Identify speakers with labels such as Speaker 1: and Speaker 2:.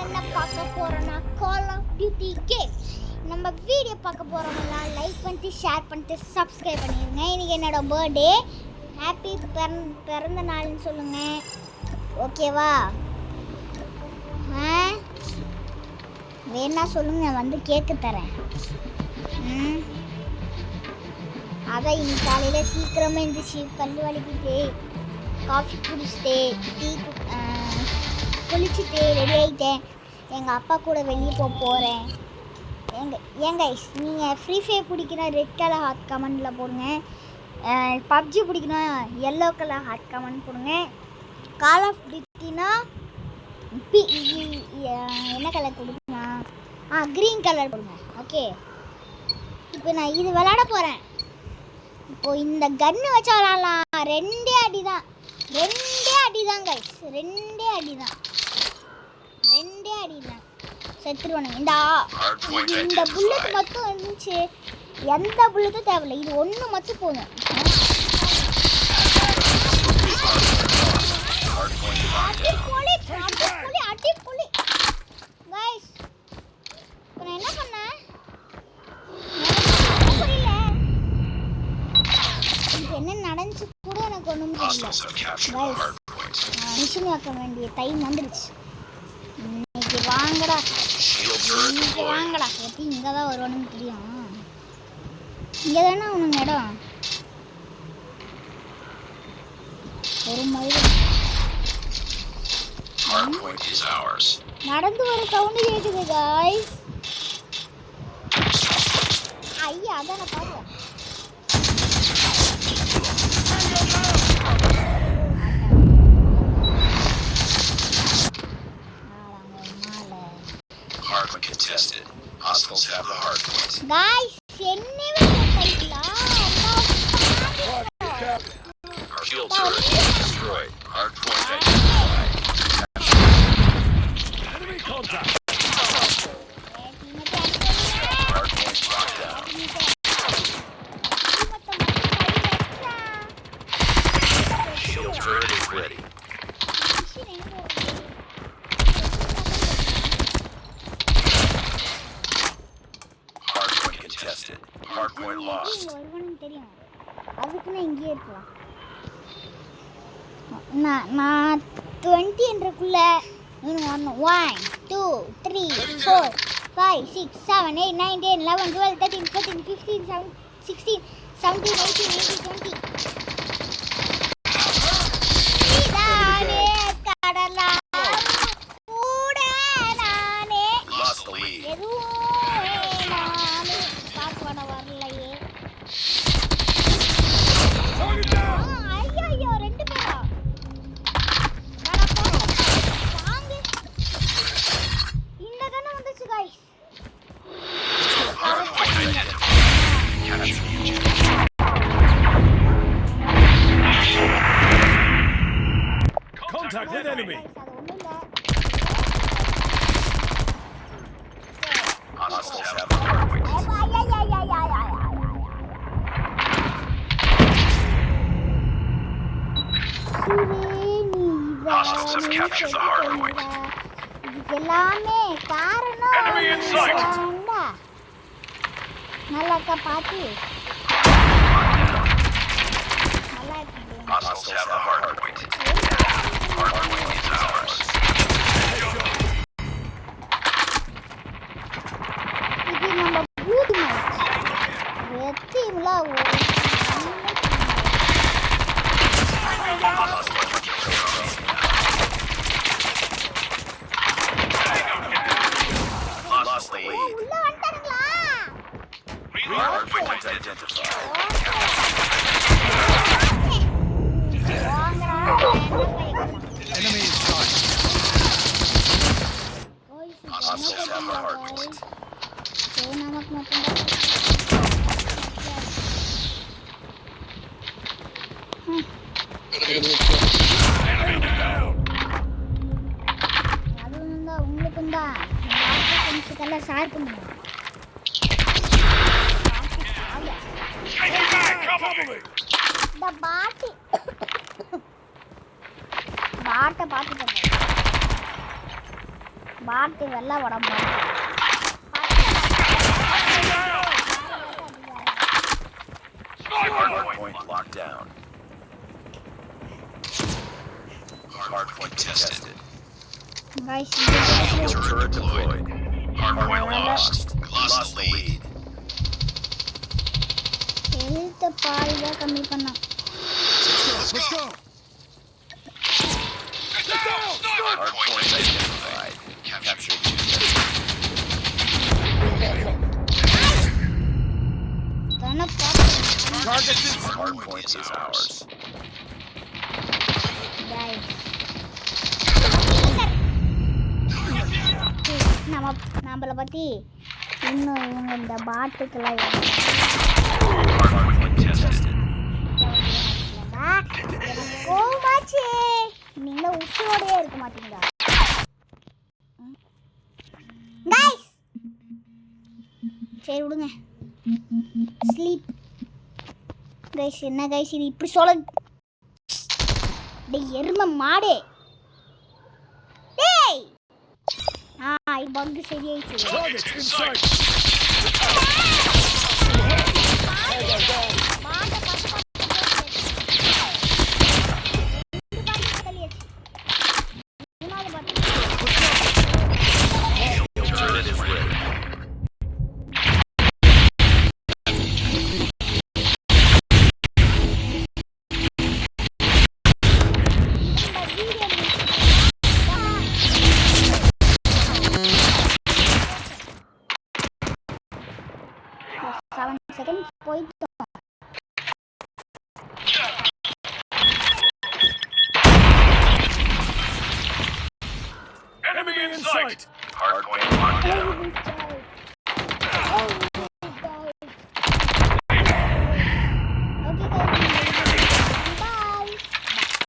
Speaker 1: என்ன பார்க்க போறோம்னா கால் ஆஃப் டியூட்டி கேம். நம்ம வீடியோ பார்க்க போறோம்னா லைக் பண்ணிட்டு ஷேர் பண்ணிட்டு சப்ஸ்கிரைப் பண்ணிடுங்க. இன்னைக்கு என்னோட பர்த்டே. ஹாப்பி பிறந்த நாள்னு சொல்லுங்க, ஓகேவா? வேணா சொல்லுங்க, வந்து கேக்கு தரேன். அதான் இன்னைக்கு காலையில் சீக்கிரமாக இருந்துச்சு, பல்லு வலிக்கிட்டு காஃபி குடிச்சிட்டு டீ குளிச்சுட்டு ரெடி ஆகிட்டேன். எங்கள் அப்பா கூட வெளியே போகிறேன். ஏங்க நீங்கள் ஃப்ரீ ஃபயர் பிடிக்கணும் ரெட் கலர் ஹாட் கமெண்டில் போடுங்க. பப்ஜி பிடிக்கணும் எல்லோ கலர் ஹாட் கமெண்ட் போடுங்க. கால் ஆஃப் டியூட்டினா என்ன கலர் கொடுக்குமா? க்ரீன் கலர் போடுங்க, ஓகே? இப்போ நான் இது விளாட போகிறேன். இப்போ இந்த கன்று வச்சு விளாட்லாம். ரெண்டே அடி தான் கைஸ், ரெண்டே அடி தான் செத்துருவானுங்க. இந்த புல்லட் மட்டும் இருந்துச்சு, எந்த புல்லட்டும் தேவையில்லை, இது ஒன்று மட்டும் போதும். அடிப்பொலி கைஸ். இப்போ நான் என்ன பண்ணேன் புரியல, இது என்ன நடந்துச்சு கூட எனக்கு ஒன்றும் புரியல. மிஷின் வைக்க வேண்டிய டைம் வந்துடுச்சு. இன்னைக்கு வாங்கடா எப்படி இங்கே தான் வருவானுன்னு தெரியும். இங்கே தானே உனக்கு இடம் ஒரு மாதிரி நடந்து வர சவுண்டு கேட்குது காய்ஸ். ஐயா அதான் நான் பார்க்குறேன்.
Speaker 2: Hardpoint contested. Hostiles have the hardpoint.
Speaker 1: Guys, என்னவே கையிலா
Speaker 2: Our shield turret is destroyed. Hardpoint identified. Enemy contact. Hardpoint locked down. Shield turret is ready. Hardpoint lost.
Speaker 1: அதுக்குன்னு இங்கேயே இருக்கலாம். நான் 20 என்றக்குள்ள 1 2 3 4 5 6 7 8 9 10 11 12 13 14 15 16 17 18 19 20
Speaker 2: Lost the lead. Contact with enemy. Hostiles have the hardpoint. Hostiles have captured the hardpoint.
Speaker 1: எல்லாமே காரணம்
Speaker 2: Enemy in sight.
Speaker 1: நல்லாக்கா பாத்து
Speaker 2: Hostiles have the hardpoint. Hardpoint is ours.
Speaker 1: இது நம்ம பூட் மேட்ச் வெத்திம்ல
Speaker 2: Lost the lead.
Speaker 1: உள்ள வந்துட்டாங்களா?
Speaker 2: Hardpoint identified. Enemy in sight. Hostiles have the hardpoint.
Speaker 1: நமக்கு மட்டும் அதுவும் தான் உங்களுக்கும் தான் ஃப்ரெண்ட்ஸுக்கெல்லாம் ஷேர் பண்ணுங்க. இந்த பாட்டை பார்த்துட்டு பாட்டு வெள்ளை உடம்பு
Speaker 2: Hardpoint locked down. Hardpoint tested.
Speaker 1: Guys
Speaker 2: Turret deployed. Hardpoint lost. Lost the lead.
Speaker 1: Health பாதியாக கம்மி பண்ணோம்.
Speaker 3: Let's go.
Speaker 2: Hardpoint identified. Captured.
Speaker 1: தானே
Speaker 3: Targets in sight.
Speaker 2: Hardpoint is ours.
Speaker 1: Guys நம்மளை பற்றி இன்னும் இவங்க இந்த பாட்டுக்கெல்லாம்
Speaker 2: Hardpoint tested.
Speaker 1: கோமாச்சே நீங்களும் உஷோடயே இருக்க மாட்டீங்களா கைஸ் சரி விடுங்க ஸ்லீப் கைஸ் என்ன கைஸ் இது இப்படி சொல்ல டேய் எருமை மாடே டேய் இது பங்கு சரியாயிடுச்சு
Speaker 3: Targets in sight.
Speaker 2: Turret is ready.
Speaker 1: Second போயிட்டு
Speaker 3: Enemy in sight.
Speaker 2: Hardpoint locked down.